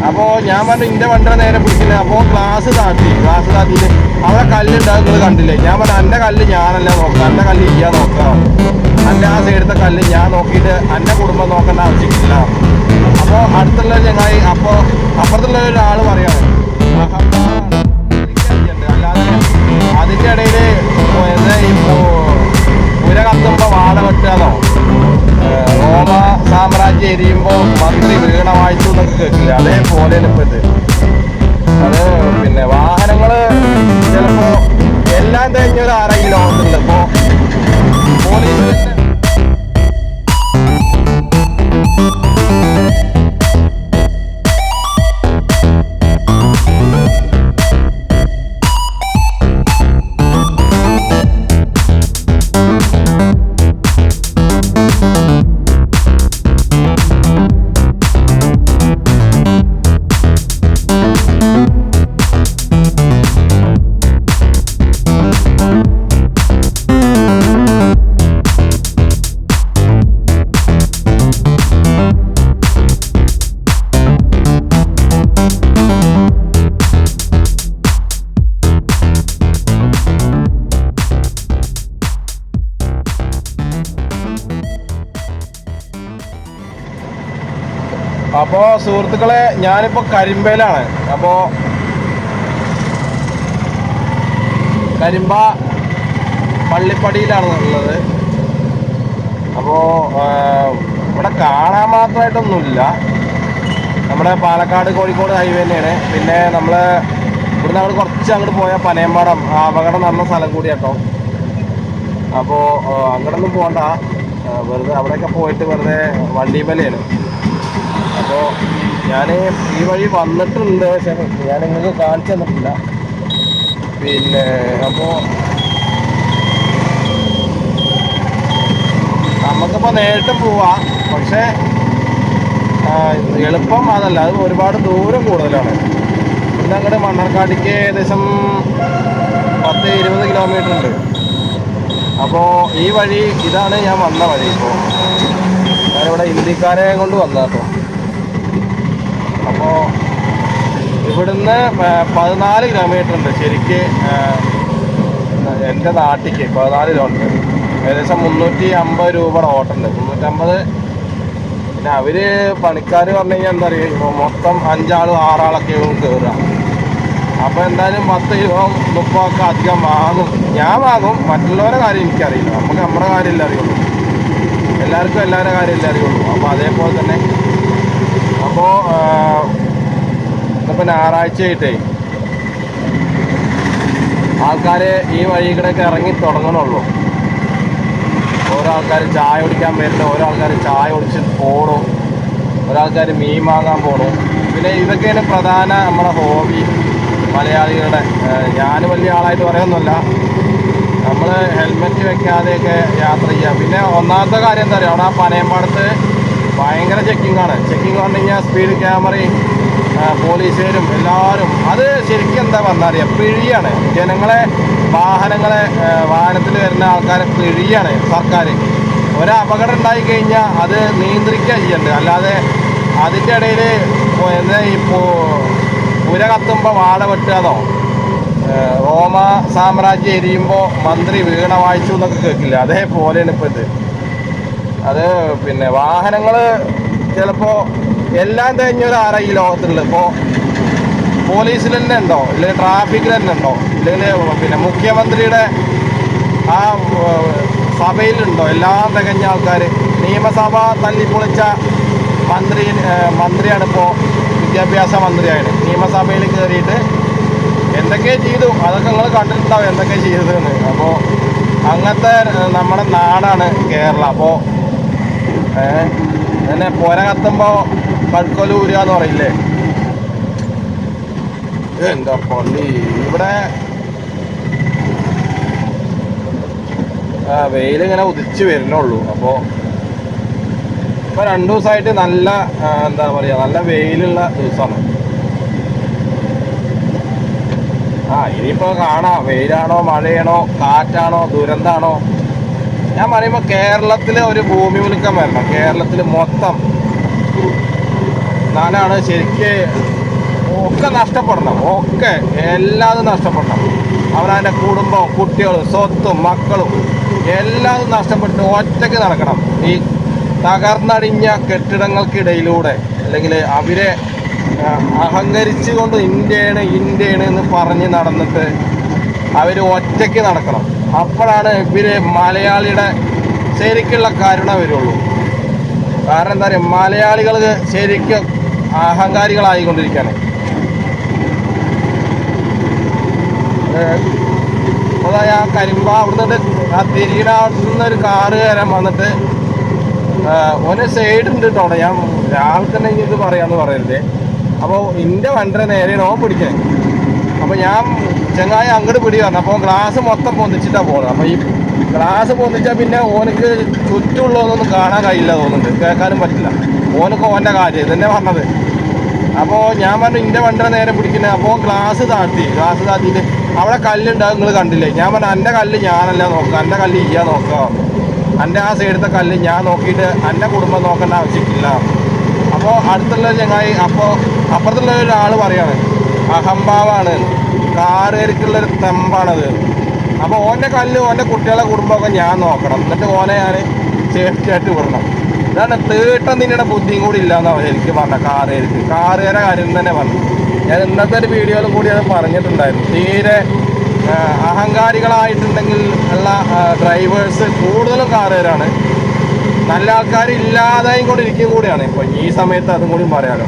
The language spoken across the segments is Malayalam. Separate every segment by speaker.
Speaker 1: അപ്പോൾ ഞാൻ പറഞ്ഞു ഇന്റെ വണ്ടിയുടെ നേരെ പിടിക്കുന്നത്. അപ്പോൾ ഗ്ലാസ് താത്തിയിട്ട് അവിടെ കല്ലുണ്ടാകും. നിങ്ങൾ കണ്ടില്ലേ? ഞാൻ പറഞ്ഞു എൻ്റെ കല്ല് ഞാനല്ല നോക്കുക, എൻ്റെ കല്ല് ഇയ്യാ നോക്കാം. എൻ്റെ ആ സൈഡത്തെ കല്ല് ഞാൻ നോക്കിയിട്ട് എൻ്റെ കുടുംബം നോക്കേണ്ട ആവശ്യമില്ല. അപ്പോൾ അടുത്തുള്ള ചങ്ങായി അപ്പോൾ അപ്പുറത്തുള്ള ഒരാൾ പറയാണ് അല്ലാതെ അതിൻ്റെ ഇടയിൽ ഇപ്പോൾ പുര കത്തുമ്പോൾ വാട വെട്ടുകയെന്നോ റോമ സാമ്രാജ്യം എരിയുമ്പോൾ മന്ത്രി വീണ വായിച്ചു എന്നൊക്കെ കേൾക്കില്ല. അതേപോലെയാണ് ഇപ്പോൾ ഇത്. അത് പിന്നെ വാഹനങ്ങൾ ചിലപ്പോൾ എല്ലാം കഴിഞ്ഞൊരു 6 കിലോമീറ്ററുണ്ട്. ഇപ്പോൾ പോലീസ് അപ്പോൾ സുഹൃത്തുക്കളെ, ഞാനിപ്പോൾ കരിമ്പയിലാണ്. അപ്പോൾ കരിമ്പ പള്ളിപ്പടിയിലാണ് ഉള്ളത്. അപ്പോൾ ഇവിടെ കാണാൻ മാത്രമായിട്ടൊന്നുമില്ല. നമ്മുടെ പാലക്കാട് കോഴിക്കോട് ഹൈവേ തന്നെയാണ്. പിന്നെ നമ്മൾ ഇവിടുന്ന് അങ്ങോട്ട് കുറച്ച് അങ്ങോട്ട് പോയാൽ പനയമ്പാടം അപകടം നടന്ന സ്ഥലം കൂടി കേട്ടോ. അപ്പോൾ അങ്ങോട്ടൊന്നും പോകണ്ട, വെറുതെ അവിടെയൊക്കെ പോയിട്ട് വെറുതെ വണ്ടിമേലാണ്. അപ്പോൾ ഞാൻ ഈ വഴി വന്നിട്ടുണ്ട്, പക്ഷേ ഞാൻ നിങ്ങൾക്ക് കാണിച്ചു തന്നിട്ടില്ല. പിന്നെ അപ്പോൾ നമുക്കിപ്പോൾ നേരിട്ടും പോവാം, പക്ഷേ എളുപ്പം അതല്ല, അത് ഒരുപാട് ദൂരം കൂടുതലാണ്. ഇവിടുന്ന് അങ്ങോട്ട് മണ്ണാർക്കാടിക്ക് ഏകദേശം 10-20 കിലോമീറ്റർ ഉണ്ട്. അപ്പോൾ ഈ വഴി ഇതാണ് ഞാൻ വന്ന വഴി. ഇപ്പോൾ ഞാനിവിടെ ഹിന്ദിക്കാരെ കൊണ്ട് വന്ന കേട്ടോ. അപ്പോൾ ഇവിടുന്ന് 14 കിലോമീറ്റർ ഉണ്ട് ശരിക്ക് എൻ്റെ നാട്ടിലേക്ക്. 14 കിലോമീറ്റർ, ഏകദേശം 350 രൂപയുടെ ഓട്ടമുണ്ട്. 350. പിന്നെ അവർ പണിക്കാർ പറഞ്ഞു കഴിഞ്ഞാൽ എന്താ പറയുക, മൊത്തം 5 ആൾ 6 ആളൊക്കെ കയറുക. അപ്പോൾ എന്തായാലും 10 30 അധികം വാങ്ങും. ഞാൻ വാങ്ങും, മറ്റുള്ളവരുടെ കാര്യം എനിക്കറിയില്ല. നമുക്ക് നമ്മുടെ കാര്യമല്ലേ അറിയുള്ളൂ, എല്ലാവർക്കും എല്ലാവരുടെ കാര്യമല്ലേ അറിയുള്ളൂ. അപ്പോൾ അതേപോലെ തന്നെ അപ്പോൾ ഇന്നിപ്പോൾ ഞായറാഴ്ചയായിട്ടേ ആൾക്കാർ ഈ വഴി കൂടെയൊക്കെ ഇറങ്ങി തുടങ്ങണുള്ളൂ. ഓരോ ആൾക്കാർ ചായ കുടിക്കാൻ വരുന്നു, ഓരോ ആൾക്കാർ ചായ കുടിച്ച് പോകണം, ഒരാൾക്കാർ മീൻ വാങ്ങാൻ പോകണം. പിന്നെ ഇതൊക്കെയാണ് പ്രധാന നമ്മുടെ ഹോബി മലയാളികളുടെ. ഞാൻ വലിയ ആളായിട്ട് പറയുന്നില്ല, നമ്മൾ ഹെൽമെറ്റ് വെക്കാതെയൊക്കെ യാത്ര ചെയ്യാം. പിന്നെ ഒന്നാമത്തെ കാര്യം എന്താ പറയുക, അവിടെ ആ പനയമ്പാടത്ത് ഭയങ്കര ചെക്കിങ്ങാണ്. ചെക്കിങ് പറഞ്ഞു കഴിഞ്ഞാൽ സ്പീഡ് ക്യാമറയും പോലീസുകാരും എല്ലാവരും. അത് ശരിക്കും എന്താ പറഞ്ഞറിയാം, പിഴിയാണ് ജനങ്ങളെ, വാഹനത്തിൽ വരുന്ന ആൾക്കാരെ പിഴിയാണ് സർക്കാർ. ഒരപകടം ഉണ്ടായി കഴിഞ്ഞാൽ അത് നിയന്ത്രിക്കുക ചെയ്യണ്ട്. അല്ലാതെ അതിൻ്റെ ഇടയിൽ എന്താ ഇപ്പോൾ പുര കത്തുമ്പോൾ വാട വെട്ടുകയെന്നോ റോമ സാമ്രാജ്യം എരിയുമ്പോൾ മന്ത്രി വീണ വായിച്ചു എന്നൊക്കെ കേൾക്കില്ല. അതേപോലെയാണ് ഇപ്പോൾ ഇത്. അത് പിന്നെ വാഹനങ്ങൾ ചിലപ്പോൾ എല്ലാം കഴിഞ്ഞൊരു 6 കിലോമീറ്ററിൽ. ഇപ്പോൾ പോലീസിൽ തന്നെ ഉണ്ടോ, ഇല്ലെങ്കിൽ ട്രാഫിക്കിൽ തന്നെ ഉണ്ടോ, ഇല്ലെങ്കിൽ പിന്നെ മുഖ്യമന്ത്രിയുടെ ആ സഭയിലുണ്ടോ എല്ലാം തികഞ്ഞ ആൾക്കാർ. നിയമസഭ തല്ലിപ്പൊളിച്ച മന്ത്രിയാണിപ്പോൾ, വിദ്യാഭ്യാസ മന്ത്രിയാണ്. നിയമസഭയിൽ കയറിയിട്ട് എന്തൊക്കെ ചെയ്തു, അതൊക്കെ നിങ്ങൾ കണ്ടിട്ടുണ്ടാവും എന്തൊക്കെ ചെയ്തതെന്ന്. അപ്പോൾ അങ്ങനത്തെ നമ്മുടെ നാടാണ് കേരളം. അപ്പോൾ പിന്നെ പുര കത്തുമ്പോൾ കഴുക്കൊലൂരുക എന്ന് പറയില്ലേ, എന്താ പള്ളി. ഇവിടെ വെയിലിങ്ങനെ ഉദിച്ച് വരുന്നുള്ളൂ. അപ്പോൾ ഇപ്പോൾ 2 ദിവസമായിട്ട് നല്ല എന്താ പറയുക, നല്ല വെയിലുള്ള ദിവസമാണ്. ഇനിയിപ്പോൾ കാണാം വെയിലാണോ മഴയാണോ കാറ്റാണോ ദുരന്താണോ. ഞാൻ പറയുമ്പോൾ കേരളത്തിൽ ഒരു ഭൂമി കുലുക്കം വരണം. കേരളത്തിൽ മൊത്തം എന്നാലാണ് ശരിക്ക് ഒക്കെ നഷ്ടപ്പെടണം, ഒക്കെ എല്ലാതും നഷ്ടപ്പെടണം. അവനവൻ്റെ കുടുംബവും കുട്ടികളും സ്വത്തും മക്കളും എല്ലാതും നഷ്ടപ്പെട്ട് ഒറ്റയ്ക്ക് നടക്കണം. ഈ തകർന്നടിഞ്ഞ കെട്ടിടങ്ങൾക്കിടയിലൂടെ, അല്ലെങ്കിൽ അവരെ അഹങ്കരിച്ചുകൊണ്ട് ഇന്ത്യയാണ് എന്ന് പറഞ്ഞ് നടന്നിട്ട് അവർ ഒറ്റയ്ക്ക് നടക്കണം. അപ്പോഴാണ് ഇവർ മലയാളിയുടെ ശരിക്കുള്ള കരുണ വരുള്ളൂ. കാരണം എന്താ പറയുക, മലയാളികൾ ശരിക്കും അഹങ്കാരികളായിക്കൊണ്ടിരിക്കുകയാണ്. അപ്പോൾ ആ കരിമ്പ അവിടുന്ന് ആ തിരികിനടുത്തുനിന്നൊരു കാറുകാരൻ വന്നിട്ട് ഓന് സൈഡ് ഉണ്ട് കേട്ടോ. ഞാൻ രാവിലെ തന്നെ ഇനി ഇത് പറയാമെന്ന് പറയരുത്. അപ്പോൾ എൻ്റെ വണ്ടിയുടെ നേരെയാണ് ഓൻ പിടിക്കാൻ. അപ്പോൾ ഞാൻ ചെങ്ങായി അങ്ങോട്ട് പിടി പറഞ്ഞു. അപ്പോൾ ഗ്ലാസ് മൊത്തം പൊന്തിച്ചിട്ടാണ് പോകുന്നത്. അപ്പോൾ ഈ ഗ്ലാസ് പൊന്തിച്ചാൽ പിന്നെ ഓനക്ക് ചുറ്റുമുള്ളതൊന്നും കാണാൻ കഴിയില്ല തോന്നുന്നുണ്ട്, കേൾക്കാനും പറ്റില്ല. ഓനക്ക് ഓൻ്റെ കാര്യം ഇതന്നെ പറഞ്ഞത്. അപ്പോൾ ഞാൻ പറഞ്ഞു എൻ്റെ വണ്ടിയുടെ നേരെ പിടിക്കുന്നത്. അപ്പോൾ ഗ്ലാസ് താഴ്ത്തിയിട്ട് അവിടെ കല്ലുണ്ടാകും, നിങ്ങൾ കണ്ടില്ലേ? ഞാൻ പറഞ്ഞു എൻ്റെ കല്ല് ഞാനല്ല നോക്കുക, എൻ്റെ കല്ല് ഇയ്യാ നോക്കുക. എൻ്റെ ആ സൈഡത്തെ കല്ല് ഞാൻ നോക്കിയിട്ട് എൻ്റെ കുടുംബം നോക്കേണ്ട ആവശ്യമില്ല. അപ്പോൾ അടുത്തുള്ള ചങ്ങായി, അപ്പോൾ അപ്പുറത്തുള്ള ഒരാൾ പറയാണ് അഹംഭാവാണ്, കാറുകാർക്കുള്ളൊരു തെമ്പാണത്. അപ്പോൾ ഓൻ്റെ കല്ല് ഓൻ്റെ കുട്ടികളെ കുടുംബമൊക്കെ ഞാൻ നോക്കണം, എന്നിട്ട് ഓനെ ഞാൻ സേഫ്റ്റി ആയിട്ട് വിടണം. ഇതാണ് തീട്ടം തിന്നയുടെ ബുദ്ധിയും കൂടി ഇല്ലയെന്നാണ് എനിക്ക് പറഞ്ഞ കാറുകാരെ കാര്യം തന്നെ പറഞ്ഞു. ഞാൻ ഇന്നത്തെ ഒരു വീഡിയോയിലും കൂടി അത് പറഞ്ഞിട്ടുണ്ടായിരുന്നു. തീരെ അഹങ്കാരികളായിട്ടുണ്ടെങ്കിൽ ഉള്ള ഡ്രൈവേഴ്സ് കൂടുതലും കാറുകാരാണ്. നല്ല ആൾക്കാർ ഇല്ലാതായും കൊണ്ടിരിക്കും കൂടിയാണ് ഇപ്പോൾ ഈ സമയത്ത്. അതും കൂടി പറയാമല്ലോ.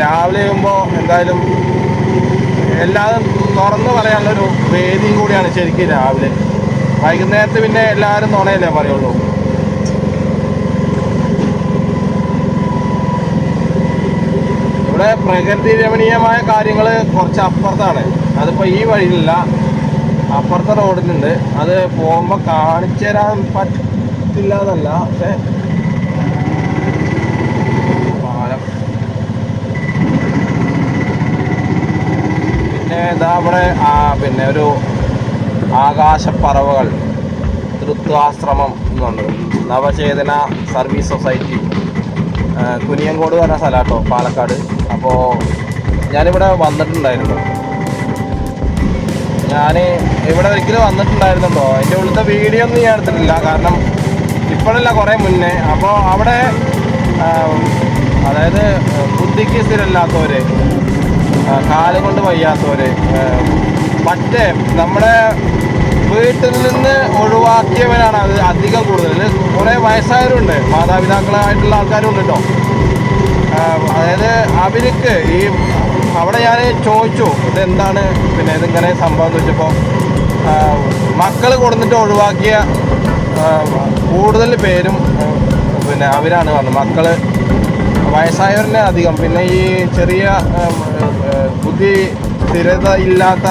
Speaker 1: രാവിലെ ആകുമ്പോൾ എന്തായാലും എല്ലാതും തുറന്ന് പറയാനുള്ളൊരു വേദിയും കൂടിയാണ് ശരിക്കും രാവിലെ. വൈകുന്നേരത്ത് പിന്നെ എല്ലാവരും നുണയല്ലേ പറയുള്ളൂ. ഇവിടെ പ്രകൃതി രമണീയമായ കാര്യങ്ങൾ കുറച്ച് അപ്പുറത്താണ്. അതിപ്പോൾ ഈ വഴിയിലില്ല, അപ്പുറത്തെ റോഡിലുണ്ട്. അത് പോകുമ്പോൾ കാണിച്ചു തരാൻ പറ്റില്ല എന്നല്ല, പക്ഷേ പാലം. പിന്നെ ഇതാ ഇവിടെ പിന്നെ ഒരു ആകാശപ്പറവകൾ തൃത്വാശ്രമം എന്നുണ്ട്, നവചേതന സർവീസ് സൊസൈറ്റി, കുനിയങ്കോട് പറഞ്ഞ സ്ഥലം കേട്ടോ, പാലക്കാട്. അപ്പോൾ ഞാനിവിടെ വന്നിട്ടുണ്ടായിരുന്നു. ഞാൻ ഇവിടെ ഒരിക്കലും വന്നിട്ടുണ്ടായിരുന്നുണ്ടോ, അതിൻ്റെ ഉള്ളിലത്തെ വീഡിയോ ഒന്നും ഞാൻ എടുത്തിട്ടില്ല, കാരണം ഇപ്പോഴല്ല കുറേ മുന്നേ. അപ്പോൾ അവിടെ അതായത് ബുദ്ധിക്ക് സ്ഥിരമില്ലാത്തവർ, കാല് കൊണ്ട് വയ്യാത്തവർ, മറ്റേ നമ്മുടെ വീട്ടിൽ നിന്ന് ഒഴിവാക്കിയവരാണ് അത് അധികം കൂടുതൽ. കുറേ വയസ്സായവരുണ്ട്, മാതാപിതാക്കളായിട്ടുള്ള ആൾക്കാരും ഉണ്ട് കേട്ടോ. അതായത് അവർക്ക് ഈ അവിടെ ഞാൻ ചോദിച്ചു ഇതെന്താണ് പിന്നെ ഇതിങ്ങനെ സംഭവം എന്ന് വെച്ചപ്പോൾ മക്കൾ കൊടുത്തിട്ട് ഒഴിവാക്കിയ കൂടുതൽ പേരും പിന്നെ അവരാണ് പറഞ്ഞത്. മക്കൾ വയസ്സായവരന്നെ അധികം, പിന്നെ ഈ ചെറിയ ബുദ്ധി സ്ഥിരത ഇല്ലാത്ത,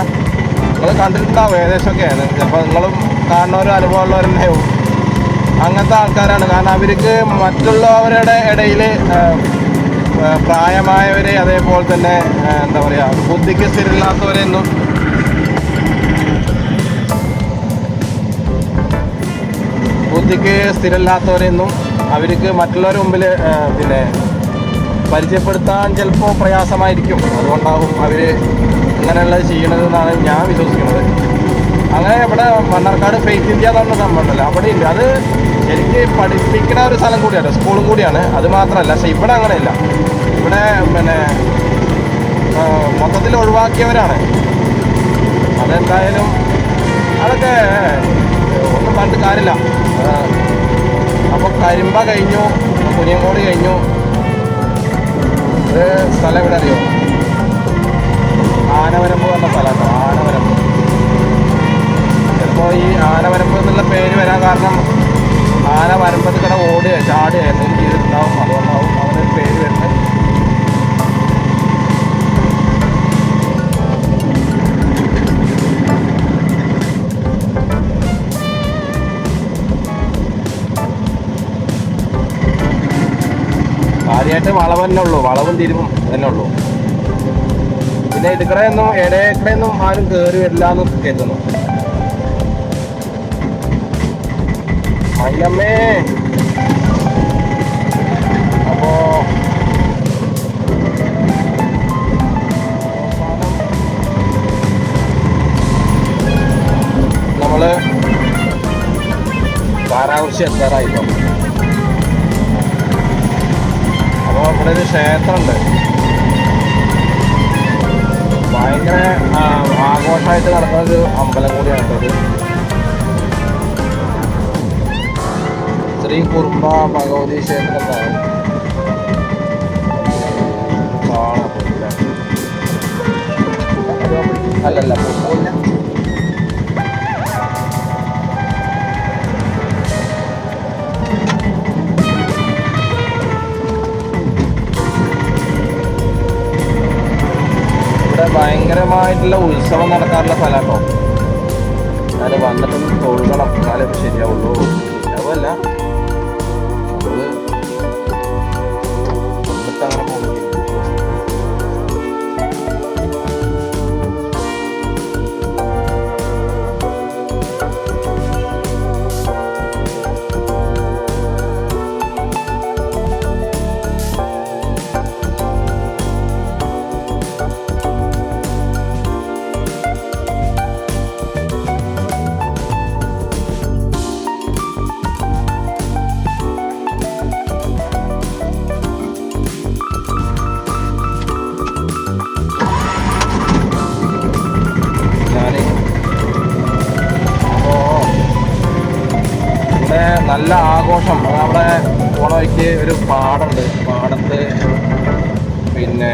Speaker 1: നിങ്ങൾ കണ്ടിട്ടുണ്ടാവും ഏകദേശമൊക്കെയാണ്, ചിലപ്പോൾ നിങ്ങളും കാണുന്നവരും അനുഭവമുള്ളവരുണ്ടാവും. അങ്ങനത്തെ ആൾക്കാരാണ്. കാരണം അവർക്ക് മറ്റുള്ളവരുടെ ഇടയിൽ പ്രായമായവരെ, അതേപോലെ തന്നെ എന്താ പറയുക, ബുദ്ധിക്ക് സ്ഥിരമില്ലാത്തവരെയൊന്നും അവർക്ക് മറ്റുള്ളവരുടെ മുമ്പിൽ പിന്നെ പരിചയപ്പെടുത്താൻ ചിലപ്പോൾ പ്രയാസമായിരിക്കും. അതുകൊണ്ടാവും അവർ അങ്ങനെയുള്ളത് ചെയ്യണതെന്നാണ് ഞാൻ വിശ്വസിക്കുന്നത്. അങ്ങനെ ഇവിടെ മണ്ണാർക്കാട് ഫെയ്ത്ത് ഇന്ത്യ എന്ന് പറഞ്ഞ സംഭവം ഉണ്ടല്ലോ, അവിടെ ഇല്ല. അത് എനിക്ക് പഠിപ്പിക്കുന്ന ഒരു സ്ഥലം കൂടിയാണ്, സ്കൂളും കൂടിയാണ്. അത് മാത്രമല്ല, പക്ഷേ ഇവിടെ അങ്ങനെയില്ല. ഇവിടെ പിന്നെ മൊത്തത്തിൽ ഒഴിവാക്കിയവരാണ്. അതെന്തായാലും അതൊക്കെ ഒന്നും പറഞ്ഞിട്ട് കാര്യമില്ല. അപ്പോൾ കരിമ്പ കഴിഞ്ഞു, കുനിയങ്കോട് കഴിഞ്ഞു. ഇത് സ്ഥലം എവിടെ അറിയോ? ആനവരമ്പ് പറഞ്ഞ സ്ഥലം കേട്ടോ, ആനവരമ്പ്. ചിലപ്പോൾ ഈ ആനവരമ്പ് എന്നുള്ള പേര് വരാൻ കാരണം ആന വരമ്പത്ത് കട ഓടുകയോ ചാടുകയോ എന്തെങ്കിലും ചെയ്തിട്ടുണ്ടാവും, അതുകൊണ്ടാവും അവനൊരു പേര് വരുന്നത്. കാര്യമായിട്ട് വളവ് തന്നെ ഉള്ളൂ, വളവും തിരിവും തന്നെ ഉള്ളൂ. പിന്നെ ഇടുക്കടയൊന്നും ഇടയക്കടയൊന്നും ആരും കയറി വരില്ല എന്ന് കേൾക്കുന്നു. അയ്യമ്മേ, അപ്പോ ഏകദേശം എത്താറായിട്ടോ. അപ്പോൾ ഇവിടെ ഒരു ക്ഷേത്രമുണ്ട്, ഭയങ്കര ആഘോഷമായിട്ട് നടക്കുന്ന ഒരു അമ്പലം കൂടിയാണ് കേട്ടത്. ശ്രീ കുറുമ്പ ഭഗവതി ക്ഷേത്രം എന്നാണ് കാണാൻ. അല്ലല്ല പോകില്ല. ഇവിടെ ഭയങ്കരമായിട്ടുള്ള ഉത്സവം നടക്കാറുള്ള സ്ഥലം കേട്ടോ. ഞാൻ വന്നിട്ടൊന്ന് തൊഴുകണം, എന്നാലേ ശരിയാവുള്ളൂ. അതുമല്ല അത് വന്നിട്ട് അങ്ങനെ പോകും. നല്ല ആഘോഷം. അവിടെ പോണ വഴിക്ക് ഒരു പാടമുണ്ട്, പാടത്ത് പിന്നെ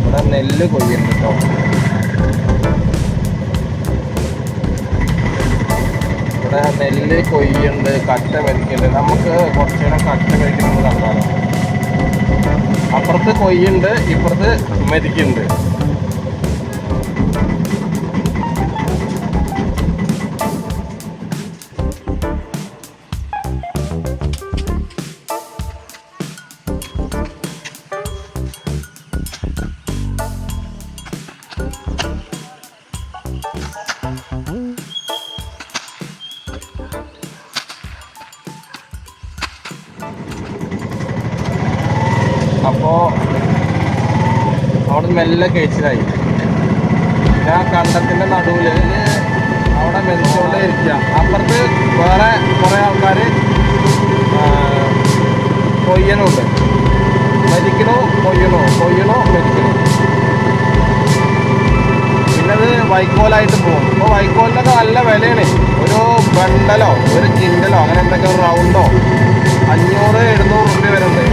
Speaker 1: ഇവിടെ നെല്ല് കൊയ്യുന്നുണ്ട് കേട്ടോ. ഇവിടെ നെല്ല് കൊയ്യുണ്ട്, കറ്റ വലിക്കുന്നുണ്ട്. നമുക്ക് കുറച്ചു നേരം കറ്റ വലിക്കുന്നത് കണ്ടാലോ. അപ്പുറത്ത് കൊയ്യുണ്ട്, ഇപ്പുറത്ത് മെതിക്കുന്നുണ്ട്. അപ്പോൾ അവിടെ മെല്ലെ കഴിച്ചിലായി. ഞാൻ കണ്ടത്തിൻ്റെ നടുവിൽ അവിടെ മെതിച്ചുകൊണ്ടേ ഇരിക്കുക. അപ്പുറത്ത് വേറെ കുറേ ആൾക്കാർ കൊയ്യനുണ്ട്. മെതിക്കണോ കൊയ്യണോ മെതിക്കണോ. പിന്നെ അത് വൈക്കോലായിട്ട് പോകും. ഇപ്പോൾ വൈക്കോലിനൊക്കെ നല്ല വിലയാണ്. ഒരു ബണ്ടലോ ഒരു കിൻഡലോ അങ്ങനെ എന്തൊക്കെ റൗണ്ടോ 500-700 രൂപ വരെ ഉണ്ട്.